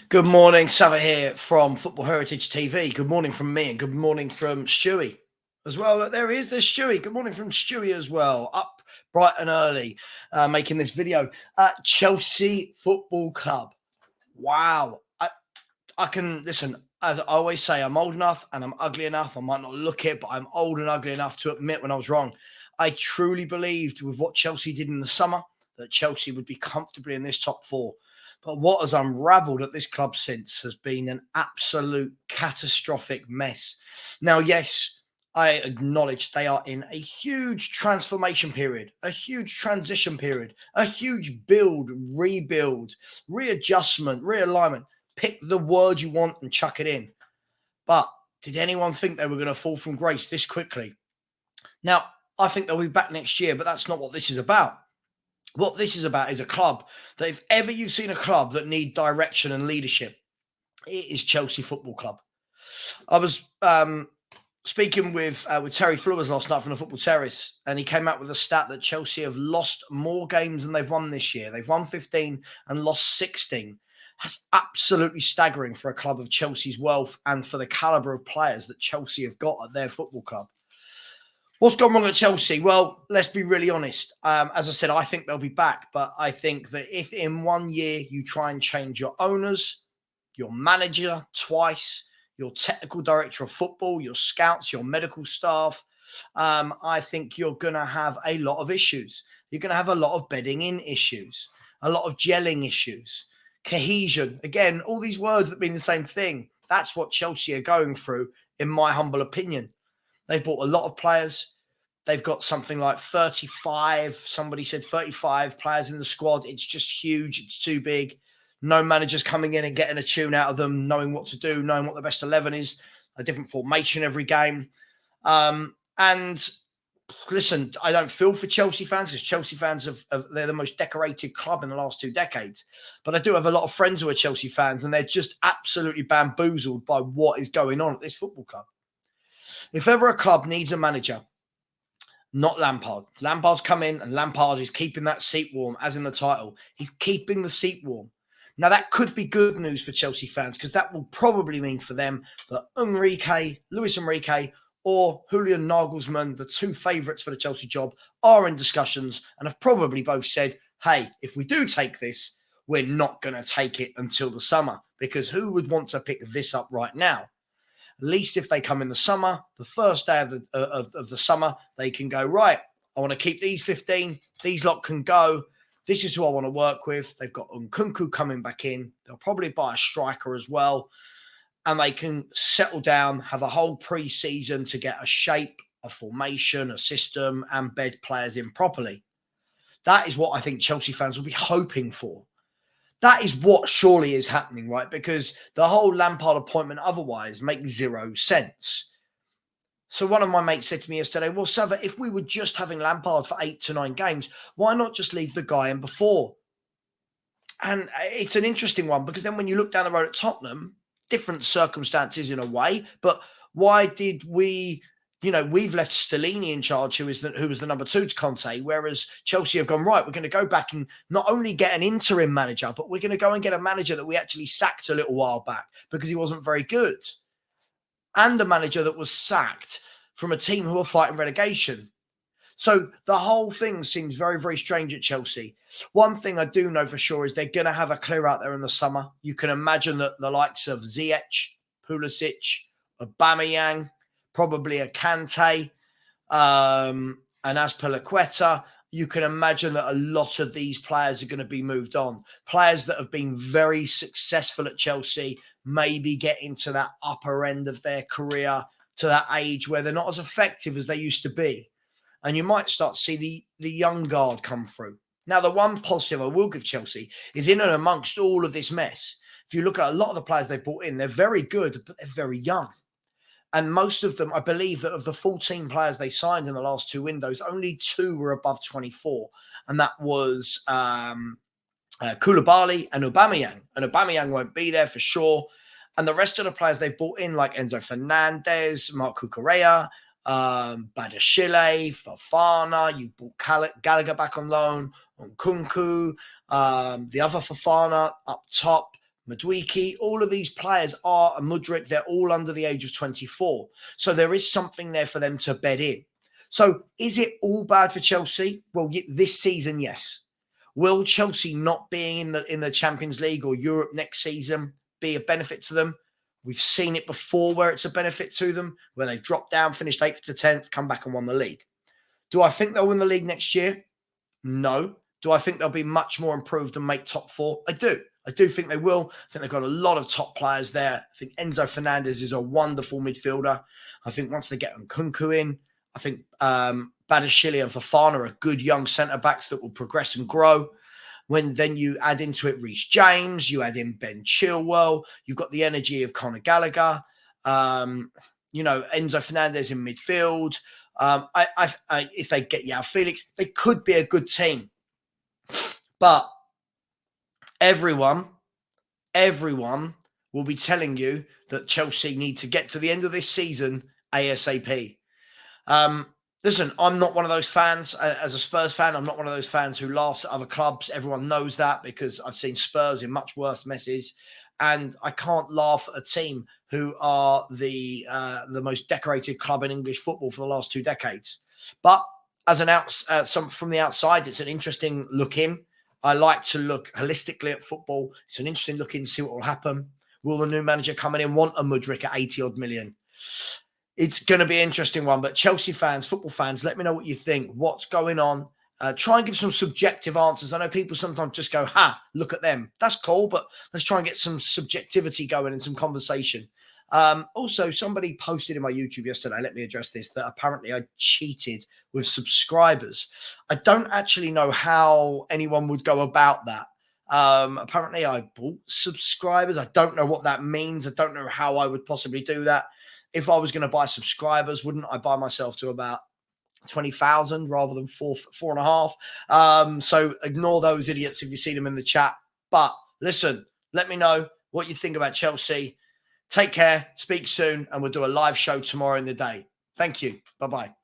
Good morning, Sava here from Football Heritage TV. Good morning from me and good morning from Stewie as well. Look, there he is, there's Stewie. Good morning from Stewie as well. Up bright and early, making this video. Chelsea Football Club. Wow. I can, listen, as I always say, I'm old enough and I'm ugly enough. I might not look it, but I'm old and ugly enough to admit when I was wrong. I truly believed with what Chelsea did in the summer that Chelsea would be comfortably in this top four. But what has unravelled at this club since has been an absolute catastrophic mess. Now, yes, I acknowledge they are in a huge transformation period, a huge transition period, a huge build, rebuild, readjustment, realignment. Pick the word you want and chuck it in. But did anyone think they were going to fall from grace this quickly? Now, I think they'll be back next year, but that's not what this is about. What this is about is a club that if ever you've seen a club that need direction and leadership, it is Chelsea Football Club. I was speaking with Terry Flowers last night from the Football Terrace, and he came out with a stat that Chelsea have lost more games than they've won this year. They've won 15 and lost 16. That's absolutely staggering for a club of Chelsea's wealth and for the calibre of players that Chelsea have got at their football club. What's gone wrong at Chelsea? Well, let's be really honest. As I said, I think they'll be back, but I think that if in 1 year you try and change your owners, your manager twice, your technical director of football, your scouts, your medical staff, I think you're going to have a lot of issues. You're going to have a lot of bedding in issues, a lot of gelling issues, cohesion. Again, all these words that mean the same thing. That's what Chelsea are going through, in my humble opinion. They've bought a lot of players. They've got something like 35, somebody said 35 players in the squad. It's just huge. It's too big. No managers coming in and getting a tune out of them, knowing what to do, knowing what the best 11 is, a different formation every game. And listen, I don't feel for Chelsea fans because Chelsea fans, they're the most decorated club in the last 2 decades. But I do have a lot of friends who are Chelsea fans, and they're just absolutely bamboozled by what is going on at this football club. If ever a club needs a manager, not Lampard. Lampard's come in and Lampard is keeping that seat warm, as in the title. He's keeping the seat warm. Now, that could be good news for Chelsea fans because that will probably mean for them that Luis Enrique, or Julian Nagelsmann, the 2 favourites for the Chelsea job, are in discussions and have probably both said, hey, if we do take this, we're not going to take it until the summer because who would want to pick this up right now? At least if they come in the summer, the first day of the summer, they can go, right, I want to keep these 15. These lot can go. This is who I want to work with. They've got Nkunku coming back in. They'll probably buy a striker as well. And they can settle down, have a whole pre-season to get a shape, a formation, a system, and bed players in properly. That is what I think Chelsea fans will be hoping for. That is what surely is happening, right? Because the whole Lampard appointment otherwise makes 0 sense. So one of my mates said to me yesterday, well, Sava, if we were just having Lampard for 8 to 9 games, why not just leave the guy in before? And it's an interesting one because then when you look down the road at Tottenham, different circumstances in a way, but why did we... we've left Stellini in charge, who was the number 2 to Conte, whereas Chelsea have gone, right, we're going to go back and not only get an interim manager, but we're going to go and get a manager that we actually sacked a little while back because he wasn't very good. And a manager that was sacked from a team who are fighting relegation. So the whole thing seems very, very strange at Chelsea. One thing I do know for sure is they're going to have a clear out there in the summer. You can imagine that the likes of Ziyech, Pulisic, Aubameyang, probably a Kante, and Azpilicueta, you can imagine that a lot of these players are going to be moved on. Players that have been very successful at Chelsea, maybe getting to that upper end of their career, to that age where they're not as effective as they used to be. And you might start to see the young guard come through. Now, the one positive I will give Chelsea is in and amongst all of this mess, if you look at a lot of the players they brought in, they're very good, but they're very young. And most of them, I believe that of the 14 players they signed in the last 2 windows, only 2 were above 24. And that was Koulibaly and Aubameyang. And Aubameyang won't be there for sure. And the rest of the players they brought in, like Enzo Fernandez, Marc Cucurella, Badashile, Fofana, you brought Gallagher back on loan, Nkunku, the other Fofana up top, Madueke, all of these players are, Mudryk, they're all under the age of 24. So there is something there for them to bed in. So is it all bad for Chelsea? Well, this season, yes. Will Chelsea not being in the Champions League or Europe next season be a benefit to them? We've seen it before where it's a benefit to them, where they've dropped down, finished 8th to 10th, come back and won the league. Do I think they'll win the league next year? No. Do I think they'll be much more improved and make top 4? I do. I do think they will. I think they've got a lot of top players there. I think Enzo Fernandez is a wonderful midfielder. I think once they get Nkunku in, I think Badashili and Fofana are good young centre-backs that will progress and grow. When then you add into it Reece James, you add in Ben Chilwell, you've got the energy of Conor Gallagher, Enzo Fernandez in midfield. If they get João Felix, they could be a good team. But everyone will be telling you that Chelsea need to get to the end of this season ASAP. Listen, I'm not one of those fans. As a Spurs fan, I'm not one of those fans who laughs at other clubs. Everyone knows that because I've seen Spurs in much worse messes. And I can't laugh at a team who are the most decorated club in English football for the last 2 decades. But as from the outside, it's an interesting look in. I like to look holistically at football. It's an interesting look in, see what will happen. Will the new manager coming in want a Mudryk at 80 odd million? It's going to be an interesting one. But Chelsea fans, football fans, let me know what you think. What's going on? Try and give some subjective answers. I know people sometimes just go, look at them. That's cool, but let's try and get some subjectivity going and some conversation. Also, somebody posted in my YouTube yesterday, let me address this, that apparently I cheated with subscribers. I don't actually know how anyone would go about that. Apparently I bought subscribers. I don't know what that means. I don't know how I would possibly do that. If I was going to buy subscribers, wouldn't I buy myself to about 20,000 rather than 4.5? So ignore those idiots if you see them in the chat. But listen, let me know what you think about Chelsea. Take care, speak soon, and we'll do a live show tomorrow in the day. Thank you. Bye-bye.